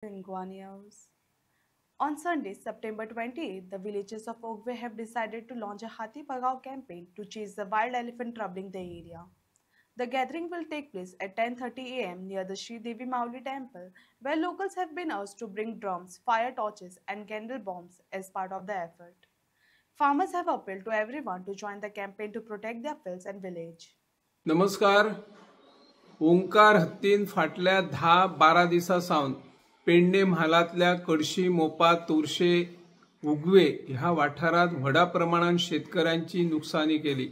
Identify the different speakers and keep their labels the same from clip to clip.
Speaker 1: in Guanios. On Sunday, September 28, the villagers of Oakville have decided to launch a Hathi Bhagao campaign to chase the wild elephant troubling the area. The gathering will take place at 10:30 a.m. near the Sri Devi Mauli temple, where locals have been asked to bring drums, fire torches, and candle bombs as part of the effort. Farmers have appealed to everyone to join the campaign to protect their fields and village.
Speaker 2: नमस्कार. ओंकार हत्तीन फाटल्या 10-12 दिवसांसावन पेडणे म्हालातल्या कडशी, मोपा, तोरशे, उगवे ह्या वाठारात व्हडा प्रमाणात शेतकऱ्यांची नुकसानी केली.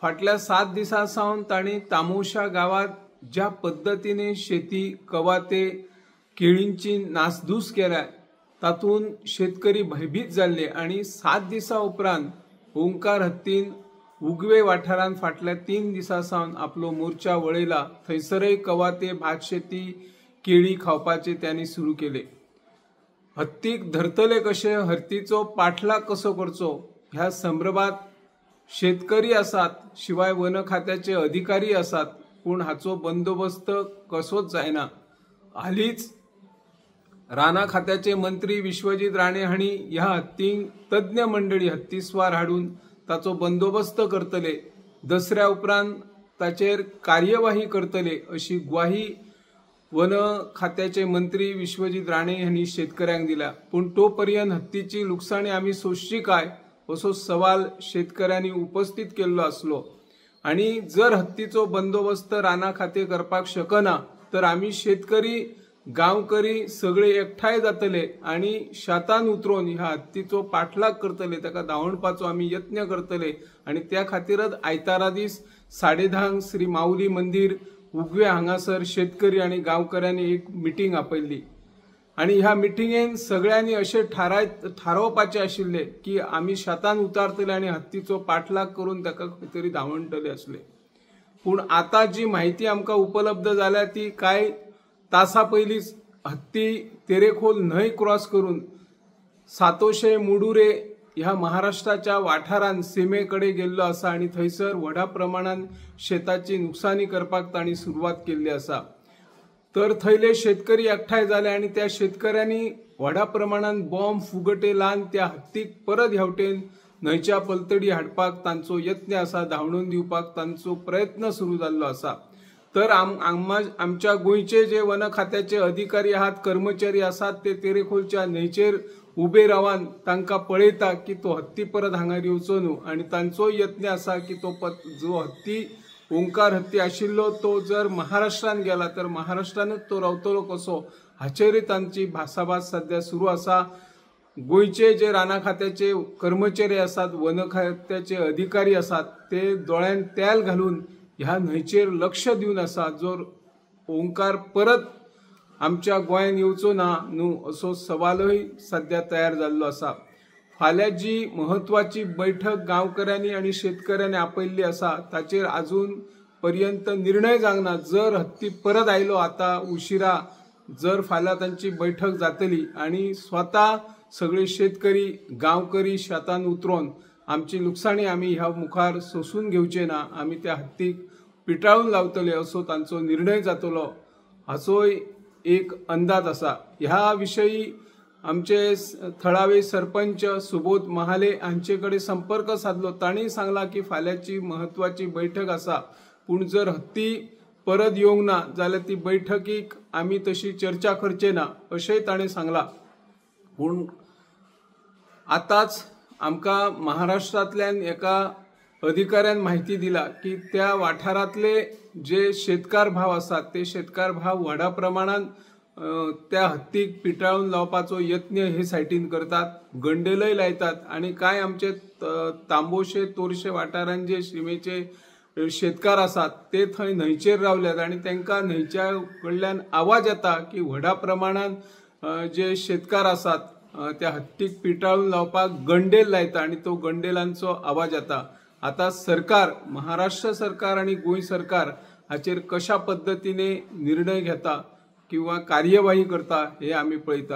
Speaker 2: फाटल्या 7 दिवसांसावन तांणी तामोशा गावात ज्या पद्धतीने शेती, कवाते, केळींची नासधूस केल्या तातून शेतकरी भयभीत जाल्ले आणि 7 दिवसा उपरांत ओंकार हत्तीन उगवे वाठारांत फाटल्या 3 दिवसांसावन आपलो मोर्चा वळयला. थंयसरय कवाते, भात शेती, केळी खावपाचे त्यांनी सुरू केले. हत्तीक धरतले कशे, हत्तीचो पाठलाग कसो करचो ह्या संदर्भात शेतकरी आसात, शिवाय वन खात्याचे अधिकारी आसात, पूण हाचो बंदोबस्त कसोच जायना. हालींच राणा खात्याचे मंत्री विश्वजीत राणे हांणी ह्या हत्तींक तज्ञ मंडळी हत्तीस्वार हाडून ताचो बंदोबस्त करतले, दसऱ्या उपरांत ताचेर कार्यवाही करतले अशी ग्वाही वन खात्याचे मंत्री विश्वजीत राणे हांणी शेतकऱ्यांक दिल्या. पूण तो पर्यंत हत्तीची लुकसाणी आमी सोंसची काय असो सवाल शेतकऱ्यांनी उपस्थित केल्लो आसलो. आणि जर हत्तीचो बंदोबस्त राणा खाते करपाक शकना तर आमी शेतकरी, गांवकरी सगळे एकठांय जातले आणि शेतान उतरून ह्या हत्तीचो पाठलाग करतले, ताका धांवडपाचो आमी यत्न करतले. आणि त्या खातीरच आयतारा दीस 10:30 श्री माऊली मंदिर उगवे हांगासर शेतकरी आणि गांवकऱ्यांनी एक मिटींग आपयल्ली. आणि ह्या मिटींगेन सगळ्यांनी अशें थारावपाचे आशिल्ले की आमी शेतान उतारतले आणि हत्तीचो पाठलाग करून ताका खंय तरी धांवणटले आसले. पूण आता जी माहिती आमकां उपलब्ध जाल्या ती काय तासा पयलींच हत्ती तेरेखोल न्हंय क्रॉस करून सातोशे मुडुरे ह्या महाराष्ट्राच्या वाठारांत सीमेकडे गेल्लो आसा आणि थंयसर व्हडा प्रमाणात शेताची नुकसानी करपाक तांणी सुरवात केल्ली आसा. तर थंयले शेतकरी एकठांय जाले आणि त्या शेतकऱ्यांनी व्हडा प्रमाणात बॉम्ब, फुगटे लावन त्या हत्तीक परत हेवटेन न्हंयच्या पलतडी हाडपाक तांचो यत्न आसा, धांवडून दिवपाक तांचो प्रयत्न सुरू जाल्लो आसा. तर आमच्या गोंयचे जे वन खात्याचे अधिकारी आहात, कर्मचारी आसात, ते तेरेखोलच्या न्हंयचेर उबे रावन तांकां पळयता की तो हत्ती परत हांगार येवचो न्हू. आणि तांचो यत्न आसा की तो जो हत्ती ओंकार हत्ती आशिल्लो तो जर महाराष्ट्रान गेला तर महाराष्ट्रानच तो रावतलो कसो हाचेरय तांची भासाभास सध्या सुरू आसा. गोंयचे जे राणा खात्याचे कर्मचारी आसात, वन खात्याचे अधिकारी आसात, ते दोळ्यान तेल घालून ह्या न्हंयचेर लक्ष दिवन आसा. जर ओंकार परत आमच्या गोंयान येवचो ना न्हू असो सवालय सध्या तयार जाल्लो आसा. फाल्यां जी महत्वाची बैठक गांवकऱ्यांनी आणि शेतकऱ्यांनी आपयल्ली आसा ताचेर अजून पर्यंत निर्णय जावंक ना. जर हत्ती परत आयलो आता उशिरा, जर फाल्यां तांची बैठक जातली आणि स्वता सगळे शेतकरी, गांवकरी शेतान उतरून आमची लुकसाणी आमी ह्या मुखार सोसून घेवचे ना, आमी त्या हत्तीक पिटाळून लावतले असो तांचो निर्णय जातलो हाचोय एक अंदाज आसा. ह्या विशयी आमचे थळावे सरपंच सुबोध महाले हांचे कडेन संपर्क साधलो. तांणी सांगला की फाल्यांची महत्वाची बैठक आसा, पूण जर हत्ती परत येवंक ना जाल्यार ती बैठकीक आमी तशी चर्चा करचे ना अशेंय ताणें सांगला. पूण आताच आमकां महाराष्ट्रांतल्यान एका अधिकाऱ्यान माहिती दिला की त्या वाठारांतले जे शेतकार भाव आसात ते शेतकार भाव व्हडा प्रमाणात त्या हत्तीक पिटाळून लावपाचो यत्न हे सायटीन करतात, गंडेलय लायतात. आणि काय आमचे तांबोशे, तोरशे वाठारांत जे शिमेचे शेतकार आसात ते थंय न्हंयचेर रावल्यात आणि तांकां न्हंयच्या कडल्यान आवाज येता की व्हडा प्रमाणात जे शेतकार आसात त्या हत्तीक पिटाळून लावपाक गंडेल लायता आणि तो गंडेलांचो आवाज येता. आता सरकार, महाराष्ट्र सरकार आणि गोंय सरकार हाचेर कशा पद्धतीने निर्णय घेता किंवा कार्यवाही करता हे आम्ही पळयता.